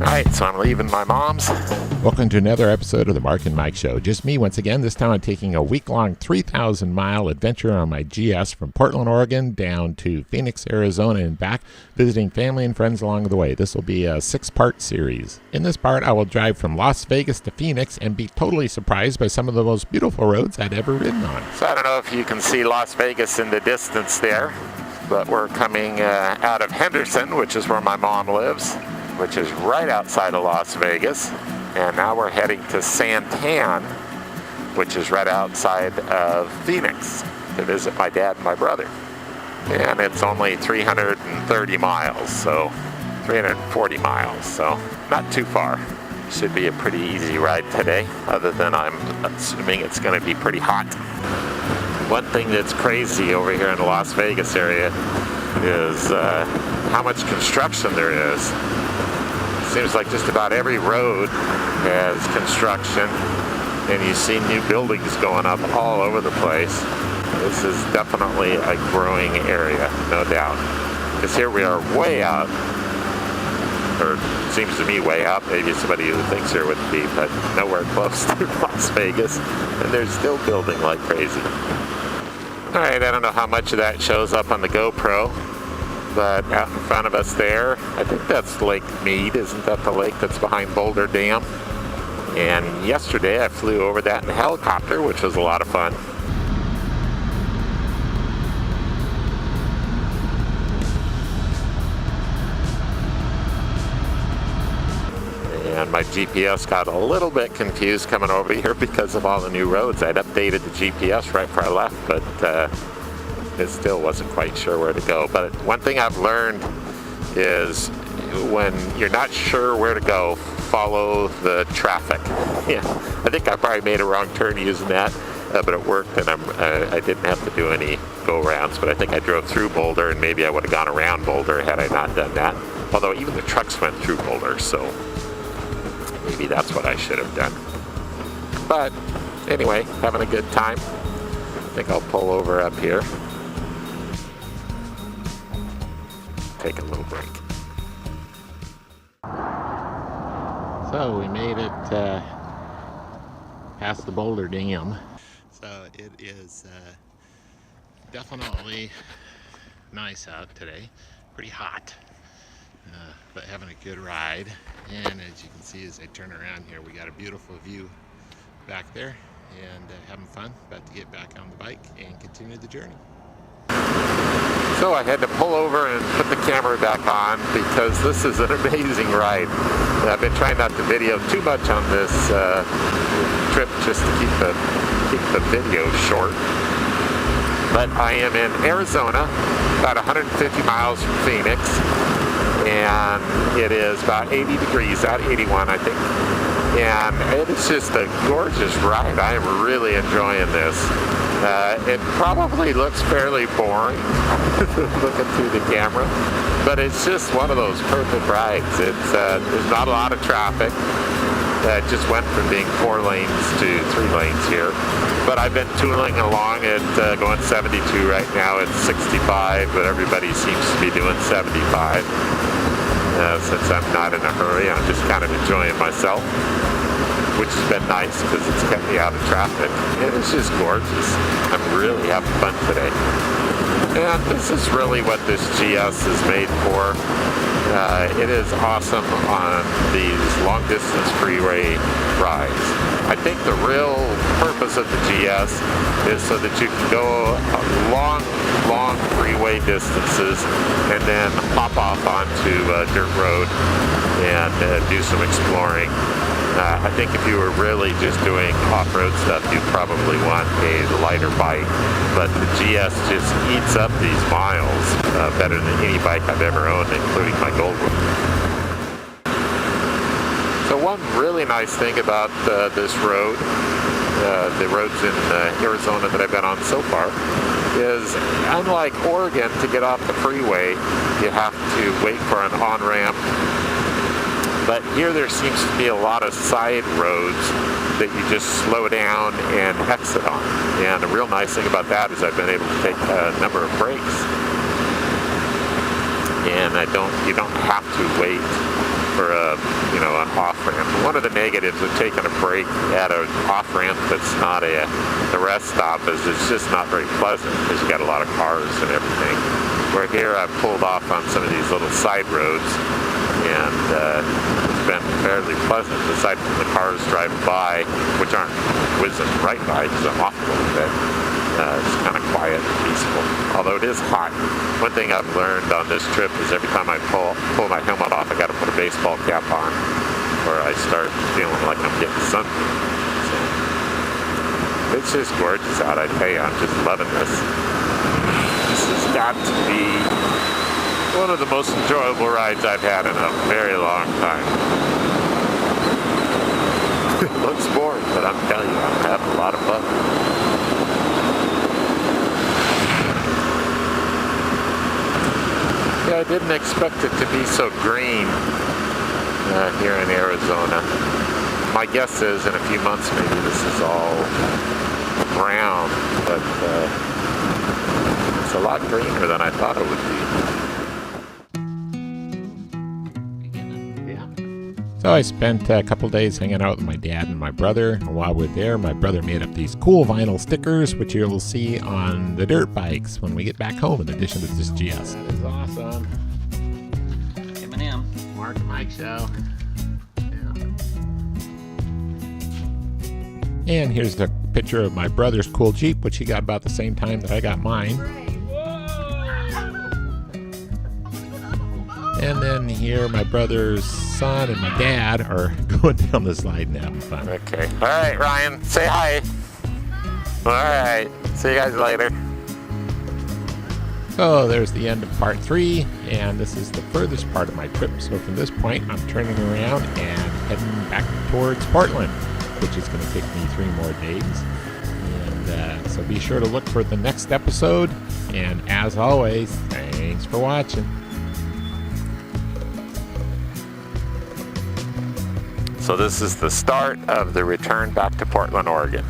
Alright, so I'm leaving my mom's. Welcome to another episode of the Mark and Mike Show. Just me once again. This time I'm taking a week-long 3,000-mile adventure on my GS from Portland, Oregon down to Phoenix, Arizona and back, visiting family and friends along the way. This will be a 6-part series. In this part, I will drive from Las Vegas to Phoenix and be totally surprised by some of the most beautiful roads I'd ever ridden on. So I don't know if you can see Las Vegas in the distance there, but we're coming out of Henderson, which is where my mom lives, which is right outside of Las Vegas. And now we're heading to Santan, which is right outside of Phoenix, to visit my dad and my brother. And it's only 330 miles, so 340 miles, so not too far. Should be a pretty easy ride today, other than I'm assuming it's going to be pretty hot. One thing that's crazy over here in the Las Vegas area is how much construction there is. Seems like just about every road has construction, and you see new buildings going up all over the place. This is definitely a growing area, no doubt. Because here we are way out, or seems to me way out. Maybe somebody who thinks there would be, but nowhere close to Las Vegas, and they're still building like crazy. All right, I don't know how much of that shows up on the GoPro. But out in front of us there, I think that's Lake Mead. Isn't that the lake that's behind Boulder Dam? And yesterday I flew over that in a helicopter, which was a lot of fun. And my GPS got a little bit confused coming over here because of all the new roads. I'd updated the GPS right before I left, but it still wasn't quite sure where to go. But one thing I've learned is when you're not sure where to go, follow the traffic. Yeah, I think I probably made a wrong turn using that, but it worked, and I didn't have to do any go-rounds. But I think I drove through Boulder, and maybe I would have gone around Boulder had I not done that. Although even the trucks went through Boulder, so maybe that's what I should have done. But anyway, having a good time. I think I'll pull over up here. Take a little break. So we made it past the Boulder Dam. So it is definitely nice out today. Pretty hot, but having a good ride. And as you can see, as I turn around here, we got a beautiful view back there, and having fun. About to get back on the bike and continue the journey. So I had to pull over and put the camera back on because this is an amazing ride. I've been trying not to video too much on this trip just to keep the video short. But I am in Arizona, about 150 miles from Phoenix, and it is about 80 degrees out, 81 I think. And it is just a gorgeous ride. I am really enjoying this. It probably looks fairly boring looking through the camera, but it's just one of those perfect rides. It's there's not a lot of traffic. It just went from being 4 lanes to 3 lanes here. But I've been tooling along at going 72 right now. It's 65, but everybody seems to be doing 75. Since I'm not in a hurry, I'm just kind of enjoying myself, which has been nice because it's kept me out of traffic. And it's just gorgeous. I'm really having fun today. And this is really what this GS is made for. It is awesome on these long-distance freeway rides. I think the real purpose of the GS is so that you can go long freeway distances and then hop off onto a dirt road and do some exploring. I think if you were really just doing off-road stuff, you'd probably want a lighter bike. But the GS just eats up these miles better than any bike I've ever owned, including my Gold one. So one really nice thing about this road, the roads in Arizona that I've been on so far, is unlike Oregon, to get off the freeway, you have to wait for an on-ramp. But here there seems to be a lot of side roads that you just slow down and exit on. And the real nice thing about that is I've been able to take a number of breaks. you don't have to wait for an off-ramp. One of the negatives of taking a break at an off-ramp that's not the rest stop is it's just not very pleasant because you got a lot of cars and everything. Where here I've pulled off on some of these little side roads, and it's been fairly pleasant aside from the cars driving by, which aren't whizzing right by because I'm off a little bit. It's kind of quiet and peaceful, although it is hot. One thing I've learned on this trip is every time I pull my helmet off, I got to put a baseball cap on, or I start feeling like I'm getting sunburned. So it's just gorgeous out, I tell you. I'm just loving this. This has got to be one of the most enjoyable rides I've had in a very long time. It looks boring, but I'm telling you, I'm having a lot of fun. Yeah, I didn't expect it to be so green here in Arizona. My guess is in a few months maybe this is all brown, but it's a lot greener than I thought it would be. Yeah. So I spent a couple days hanging out with my dad and my brother. And while we're there, my brother made up these cool vinyl stickers, which you'll see on the dirt bikes when we get back home, in addition to this GS. That is awesome. M&M. Mark and Mike show. And here's the picture of my brother's cool Jeep, which he got about the same time that I got mine. And then here my brother's son and my dad are going down the slide and having fun. Okay. All right, Ryan, say hi. All right. See you guys later. So there's the end of part 3, and this is the furthest part of my trip. So from this point, I'm turning around and heading back towards Portland, which is going to take me 3 more days. And so be sure to look for the next episode. And as always, thanks for watching. So this is the start of the return back to Portland, Oregon.